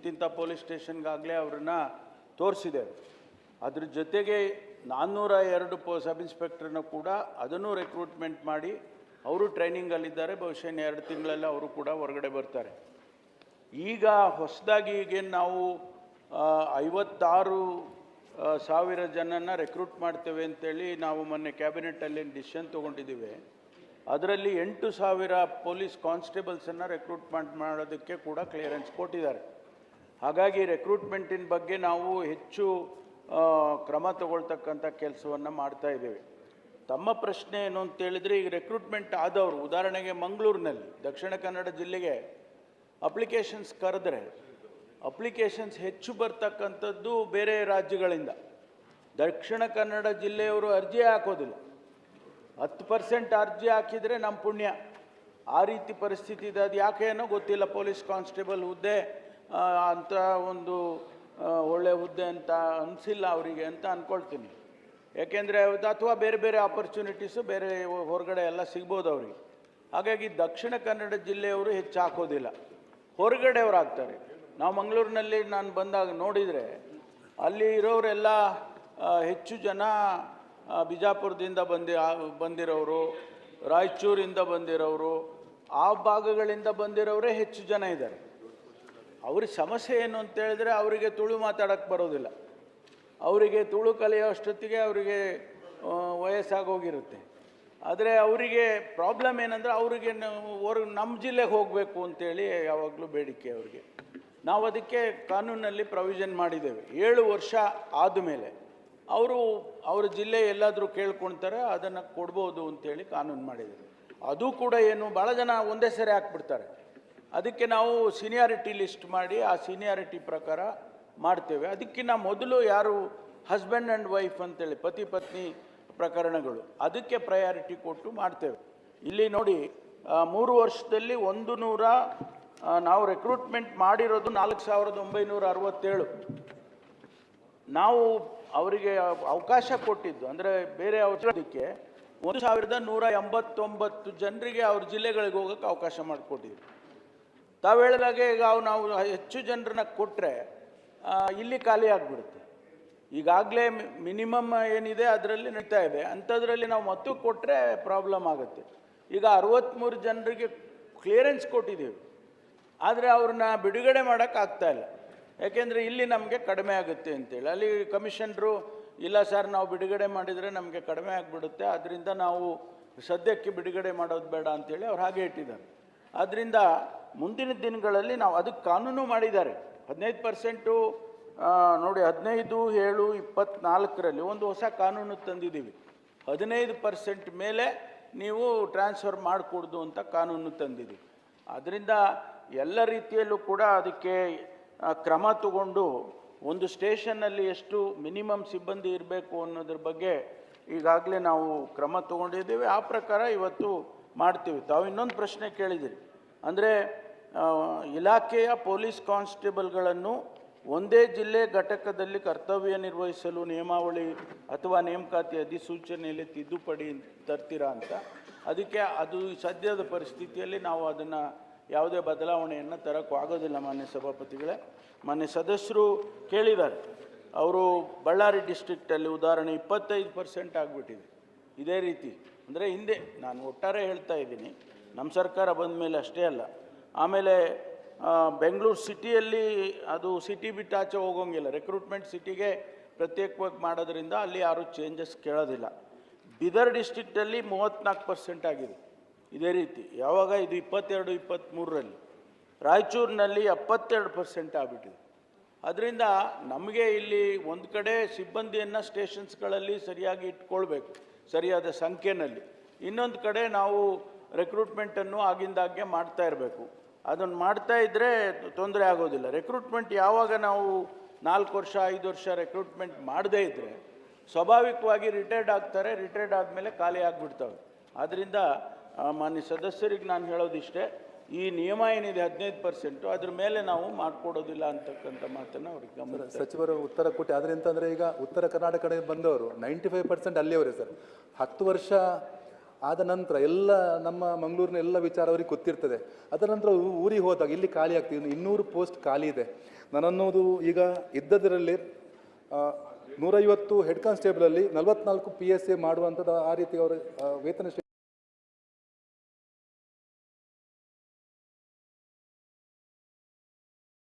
ಇಂತಿಂಥ ಪೊಲೀಸ್ ಸ್ಟೇಷನ್ಗಾಗಲೇ ಅವ್ರನ್ನ ತೋರಿಸಿದ್ದೇವೆ. ಅದ್ರ ಜೊತೆಗೆ 402 ಸಬ್ ಇನ್ಸ್ಪೆಕ್ಟರ್ನ ಕೂಡ ಅದನ್ನು ರಿಕ್ರೂಟ್ಮೆಂಟ್ ಮಾಡಿ ಅವರು ಟ್ರೈನಿಂಗಲ್ಲಿದ್ದಾರೆ. ಬಹುಶಃ 2 ತಿಂಗಳಲ್ಲಿ ಅವರು ಕೂಡ ಹೊರಗಡೆ ಬರ್ತಾರೆ. ಈಗ ಹೊಸದಾಗಿ ಈಗೇನು ನಾವು 56,000 ಜನನ ರೆಕ್ರೂಟ್ ಮಾಡ್ತೇವೆ ಅಂತೇಳಿ ನಾವು ಮೊನ್ನೆ ಕ್ಯಾಬಿನೆಟಲ್ಲಿ ಡಿಸಿಷನ್ ತೊಗೊಂಡಿದ್ದೀವಿ. ಅದರಲ್ಲಿ 8,000 ಪೊಲೀಸ್ ಕಾನ್ಸ್ಟೇಬಲ್ಸನ್ನು ರೆಕ್ರೂಟ್ ಮಾಡೋದಕ್ಕೆ ಕೂಡ ಕ್ಲಿಯರೆನ್ಸ್ ಕೊಟ್ಟಿದ್ದಾರೆ. ಹಾಗಾಗಿ ರೆಕ್ರೂಟ್ಮೆಂಟಿನ ಬಗ್ಗೆ ನಾವು ಹೆಚ್ಚು ಕ್ರಮ ತಗೊಳ್ತಕ್ಕಂಥ ಕೆಲಸವನ್ನು ಮಾಡ್ತಾಯಿದ್ದೇವೆ. ತಮ್ಮ ಪ್ರಶ್ನೆ ಏನು ಅಂತೇಳಿದರೆ, ಈಗ ರೆಕ್ರೂಟ್ಮೆಂಟ್ ಆದವರು ಉದಾಹರಣೆಗೆ ಮಂಗಳೂರಿನಲ್ಲಿ ದಕ್ಷಿಣ ಕನ್ನಡ ಜಿಲ್ಲೆಗೆ ಅಪ್ಲಿಕೇಶನ್ಸ್ ಕರೆದ್ರೆ ಅಪ್ಲಿಕೇಶನ್ಸ್ ಹೆಚ್ಚು ಬರ್ತಕ್ಕಂಥದ್ದು ಬೇರೆ ರಾಜ್ಯಗಳಿಂದ. ದಕ್ಷಿಣ ಕನ್ನಡ ಜಿಲ್ಲೆಯವರು ಅರ್ಜಿ ಹಾಕೋದಿಲ್ಲ. 10% ಅರ್ಜಿ ಹಾಕಿದರೆ ನಮ್ಮ ಪುಣ್ಯ. ಆ ರೀತಿ ಪರಿಸ್ಥಿತಿ ಇದೆ. ಅದು ಯಾಕೆ ಏನೋ ಗೊತ್ತಿಲ್ಲ. ಪೊಲೀಸ್ ಕಾನ್ಸ್ಟೇಬಲ್ ಹುದ್ದೆ ಅಂತ ಒಂದು ಒಳ್ಳೆ ಹುದ್ದೆ ಅಂತ ಅನಿಸಿಲ್ಲ ಅವರಿಗೆ ಅಂತ ಅಂದ್ಕೊಳ್ತೀನಿ. ಯಾಕೆಂದರೆ ಅಥವಾ ಬೇರೆ ಬೇರೆ ಆಪರ್ಚುನಿಟೀಸು ಬೇರೆ ಹೊರಗಡೆ ಎಲ್ಲ ಸಿಗ್ಬೋದು ಅವರಿಗೆ. ಹಾಗಾಗಿ ದಕ್ಷಿಣ ಕನ್ನಡ ಜಿಲ್ಲೆಯವರು ಹೆಚ್ಚು ಹಾಕೋದಿಲ್ಲ, ಹೊರಗಡೆಯವರು ಆಗ್ತಾರೆ. ನಾವು ಮಂಗಳೂರಿನಲ್ಲಿ ನಾನು ಬಂದಾಗ ನೋಡಿದರೆ ಅಲ್ಲಿ ಇರೋರೆಲ್ಲ ಹೆಚ್ಚು ಜನ ಬಿಜಾಪುರದಿಂದ ಬಂದಿರೋರು, ರಾಯಚೂರಿಂದ ಬಂದಿರೋರು, ಆ ಭಾಗಗಳಿಂದ ಬಂದಿರೋರೇ ಹೆಚ್ಚು ಜನ ಇದ್ದಾರೆ. ಅವ್ರಿಗೆ ಸಮಸ್ಯೆ ಏನು ಅಂತೇಳಿದ್ರೆ ಅವರಿಗೆ ತುಳು ಮಾತಾಡೋಕ್ಕೆ ಬರೋದಿಲ್ಲ. ಅವರಿಗೆ ತುಳು ಕಲಿಯೋ ಅಷ್ಟೊತ್ತಿಗೆ ಅವರಿಗೆ ವಯಸ್ಸಾಗೋಗಿರುತ್ತೆ. ಆದರೆ ಅವರಿಗೆ ಪ್ರಾಬ್ಲಮ್ ಏನಂದರೆ ಅವರಿಗೆ ನಮ್ಮ ಜಿಲ್ಲೆಗೆ ಹೋಗಬೇಕು ಅಂತೇಳಿ ಯಾವಾಗಲೂ ಬೇಡಿಕೆ ಅವರಿಗೆ. ನಾವು ಅದಕ್ಕೆ ಕಾನೂನಲ್ಲಿ ಪ್ರೊವಿಷನ್ ಮಾಡಿದ್ದೇವೆ. 7 ವರ್ಷ ಆದಮೇಲೆ ಅವ್ರ ಜಿಲ್ಲೆ ಎಲ್ಲಾದರೂ ಕೇಳ್ಕೊಳ್ತಾರೆ, ಅದನ್ನು ಕೊಡ್ಬೋದು ಅಂತೇಳಿ ಕಾನೂನು ಮಾಡಿದ್ದೇವೆ. ಅದು ಕೂಡ ಏನು ಭಾಳ ಜನ ಒಂದೇ ಸರಿ ಹಾಕ್ಬಿಡ್ತಾರೆ. ಅದಕ್ಕೆ ನಾವು ಸೀನಿಯಾರಿಟಿ ಲಿಸ್ಟ್ ಮಾಡಿ ಆ ಸೀನಿಯಾರಿಟಿ ಪ್ರಕಾರ ಮಾಡ್ತೇವೆ. ಅದಕ್ಕಿಂತ ಮೊದಲು ಯಾರು ಹಸ್ಬೆಂಡ್ ಆ್ಯಂಡ್ ವೈಫ್ ಅಂತೇಳಿ ಪತಿ ಪತ್ನಿ ಪ್ರಕರಣಗಳು, ಅದಕ್ಕೆ ಪ್ರಯಾರಿಟಿ ಕೊಟ್ಟು ಮಾಡ್ತೇವೆ. ಇಲ್ಲಿ ನೋಡಿ 3 ವರ್ಷದಲ್ಲಿ 100 ನಾವು ರೆಕ್ರೂಟ್ಮೆಂಟ್ ಮಾಡಿರೋದು 4,967. ನಾವು ಅವರಿಗೆ ಅವಕಾಶ ಕೊಟ್ಟಿದ್ದು ಅಂದರೆ ಬೇರೆ ಔಷಧಕ್ಕೆ 1,189 ಜನರಿಗೆ ಅವ್ರ ಜಿಲ್ಲೆಗಳಿಗೆ ಹೋಗೋಕ್ಕೆ ಅವಕಾಶ ಮಾಡಿಕೊಟ್ಟಿದ್ವಿ. ತಾವು ಹೇಳಿದಾಗೆ ಈಗ ನಾವು ಹೆಚ್ಚು ಜನರನ್ನ ಕೊಟ್ಟರೆ ಇಲ್ಲಿ ಖಾಲಿ ಆಗಿಬಿಡುತ್ತೆ. ಈಗಾಗಲೇ ಮಿನಿಮಮ್ ಏನಿದೆ ಅದರಲ್ಲಿ ನಡೀತಾ ಇದೆ. ಅಂಥದ್ರಲ್ಲಿ ನಾವು ಮತ್ತು ಕೊಟ್ಟರೆ ಪ್ರಾಬ್ಲಮ್ ಆಗುತ್ತೆ. ಈಗ 63 ಜನರಿಗೆ ಕ್ಲಿಯರೆನ್ಸ್ ಕೊಟ್ಟಿದ್ದೀವಿ, ಆದರೆ ಅವ್ರನ್ನ ಬಿಡುಗಡೆ ಮಾಡೋಕ್ಕಾಗ್ತಾಯಿಲ್ಲ. ಯಾಕೆಂದರೆ ಇಲ್ಲಿ ನಮಗೆ ಕಡಿಮೆ ಆಗುತ್ತೆ ಅಂತೇಳಿ. ಅಲ್ಲಿ ಕಮಿಷನರು ಇಲ್ಲ ಸರ್, ನಾವು ಬಿಡುಗಡೆ ಮಾಡಿದರೆ ನಮಗೆ ಕಡಿಮೆ ಆಗಿಬಿಡುತ್ತೆ, ಅದರಿಂದ ನಾವು ಸದ್ಯಕ್ಕೆ ಬಿಡುಗಡೆ ಮಾಡೋದು ಬೇಡ ಅಂತೇಳಿ ಅವ್ರು ಹಾಗೆ ಇಟ್ಟಿದ್ದಾರೆ. ಆದ್ದರಿಂದ ಮುಂದಿನ ದಿನಗಳಲ್ಲಿ ನಾವು ಅದಕ್ಕೆ ಕಾನೂನು ಮಾಡಿದ್ದಾರೆ. 15% ನೋಡಿ 15/7/24ರಲ್ಲಿ ಒಂದು ಹೊಸ ಕಾನೂನು ತಂದಿದ್ದೀವಿ. 15% ಮೇಲೆ ನೀವು ಟ್ರಾನ್ಸ್ಫರ್ ಮಾಡಿಕೊಡ್ದು ಅಂತ ಕಾನೂನು ತಂದಿದ್ದೀವಿ. ಅದರಿಂದ ಎಲ್ಲ ರೀತಿಯಲ್ಲೂ ಕೂಡ ಅದಕ್ಕೆ ಕ್ರಮ ತಗೊಂಡು ಒಂದು ಸ್ಟೇಷನ್ನಲ್ಲಿ ಎಷ್ಟು ಮಿನಿಮಮ್ ಸಿಬ್ಬಂದಿ ಇರಬೇಕು ಅನ್ನೋದ್ರ ಬಗ್ಗೆ ಈಗಾಗಲೇ ನಾವು ಕ್ರಮ ತಗೊಂಡಿದ್ದೀವಿ. ಆ ಪ್ರಕಾರ ಇವತ್ತು ಮಾಡ್ತೀವಿ. ತಾವು ಇನ್ನೊಂದು ಪ್ರಶ್ನೆ ಕೇಳಿದಿರಿ, ಅಂದರೆ ಇಲಾಖೆಯ ಪೊಲೀಸ್ ಕಾನ್ಸ್ಟೇಬಲ್ಗಳನ್ನು ಒಂದೇ ಜಿಲ್ಲೆ ಘಟಕದಲ್ಲಿ ಕರ್ತವ್ಯ ನಿರ್ವಹಿಸಲು ನಿಯಮಾವಳಿ ಅಥವಾ ನೇಮಕಾತಿ ಅಧಿಸೂಚನೆಯಲ್ಲಿ ತಿದ್ದುಪಡಿ ತರ್ತೀರಾ ಅಂತ. ಅದಕ್ಕೆ ಅದು ಸದ್ಯದ ಪರಿಸ್ಥಿತಿಯಲ್ಲಿ ನಾವು ಅದನ್ನು ಯಾವುದೇ ಬದಲಾವಣೆಯನ್ನು ತರೋಕ್ಕೂ ಆಗೋದಿಲ್ಲ. ಮಾನ್ಯ ಸಭಾಪತಿಗಳೇ, ಮಾನ್ಯ ಸದಸ್ಯರು ಕೇಳಿದ್ದಾರೆ. ಅವರು ಬಳ್ಳಾರಿ ಡಿಸ್ಟ್ರಿಕ್ಟಲ್ಲಿ ಉದಾಹರಣೆ 25% ಆಗಿಬಿಟ್ಟಿದೆ. ಇದೇ ರೀತಿ ಅಂದರೆ ಹಿಂದೆ ನಾನು ಒಟ್ಟಾರೆ ಹೇಳ್ತಾ ಇದ್ದೀನಿ, ನಮ್ಮ ಸರ್ಕಾರ ಬಂದ ಮೇಲೆ ಅಷ್ಟೇ ಅಲ್ಲ. ಆಮೇಲೆ ಬೆಂಗಳೂರು ಸಿಟಿಯಲ್ಲಿ ಅದು ಸಿಟಿ ಬಿಟ್ಟು ಆಚೆ ಹೋಗೋಂಗಿಲ್ಲ. ರೆಕ್ರೂಟ್ಮೆಂಟ್ ಸಿಟಿಗೆ ಪ್ರತ್ಯೇಕವಾಗಿ ಮಾಡೋದ್ರಿಂದ ಅಲ್ಲಿ ಯಾರೂ ಚೇಂಜಸ್ ಕೇಳೋದಿಲ್ಲ. ಬೀದರ್ ಡಿಸ್ಟ್ರಿಕ್ಟಲ್ಲಿ 34% ಆಗಿದೆ. ಇದೇ ರೀತಿ ಯಾವಾಗ ಇದು 22-23ರಲ್ಲಿ. ರಾಯಚೂರಿನಲ್ಲಿ 72% ಆಗಿಬಿಟ್ಟಿದೆ. ಅದರಿಂದ ನಮಗೆ ಇಲ್ಲಿ ಒಂದು ಕಡೆ ಸಿಬ್ಬಂದಿಯನ್ನು ಸ್ಟೇಷನ್ಸ್ಗಳಲ್ಲಿ ಸರಿಯಾಗಿ ಇಟ್ಕೊಳ್ಬೇಕು, ಸರಿಯಾದ ಸಂಖ್ಯೆಯಲ್ಲಿ. ಇನ್ನೊಂದು ಕಡೆ ನಾವು ರೆಕ್ರೂಟ್ಮೆಂಟನ್ನು ಆಗಿಂದಾಗೆ ಮಾಡ್ತಾ ಇರಬೇಕು. ಅದನ್ನು ಮಾಡ್ತಾ ಇದ್ದರೆ ತೊಂದರೆ ಆಗೋದಿಲ್ಲ. ರೆಕ್ರೂಟ್ಮೆಂಟ್ ಯಾವಾಗ ನಾವು 4 ವರ್ಷ 5 ವರ್ಷ ರೆಕ್ರೂಟ್ಮೆಂಟ್ ಮಾಡದೇ ಇದ್ದರೆ ಸ್ವಾಭಾವಿಕವಾಗಿ ರಿಟೈರ್ಡ್ ಆಗ್ತಾರೆ. ರಿಟೈರ್ಡ್ ಆದಮೇಲೆ ಖಾಲಿ ಆಗಿಬಿಡ್ತವೆ. ಆದ್ದರಿಂದ ಮಾನ್ಯ ಸದಸ್ಯರಿಗೆ ನಾನು ಹೇಳೋದಿಷ್ಟೇ, ಈ ನಿಯಮ ಏನಿದೆ 15%, ಅದ್ರ ಮೇಲೆ ನಾವು ಮಾಡಿಕೊಡೋದಿಲ್ಲ ಅಂತಕ್ಕಂಥ ಮಾತನ್ನು ಅವ್ರಿಗೆ ಗಮನ. ಸಚಿವರು ಉತ್ತರ ಕೊಟ್ಟು ಆದರೆ ಅಂತಂದರೆ ಈಗ ಉತ್ತರ ಕರ್ನಾಟಕ ಕಡೆ ಬಂದವರು 95% ಅಲ್ಲಿಯವರೇ ಸರ್. 10 ವರ್ಷ ಆದ ನಂತರ ಎಲ್ಲ ನಮ್ಮ ಮಂಗಳೂರಿನ ಎಲ್ಲ ವಿಚಾರ ಅವ್ರಿಗೆ ಗೊತ್ತಿರ್ತದೆ. ಅದರ ನಂತರ ಊರಿಗೆ ಹೋದಾಗ ಇಲ್ಲಿ ಖಾಲಿ ಆಗ್ತದೆ, ಇನ್ನು 200 ಪೋಸ್ಟ್ ಖಾಲಿ ಇದೆ. ನಾನನ್ನೋದು ಈಗ ಇದ್ದದರಲ್ಲಿ 150 ಹೆಡ್ ಕಾನ್ಸ್ಟೇಬಲಲ್ಲಿ 44 PSA ಮಾಡುವಂಥದ್ದು, ಆ ರೀತಿ ಅವರ ವೇತನ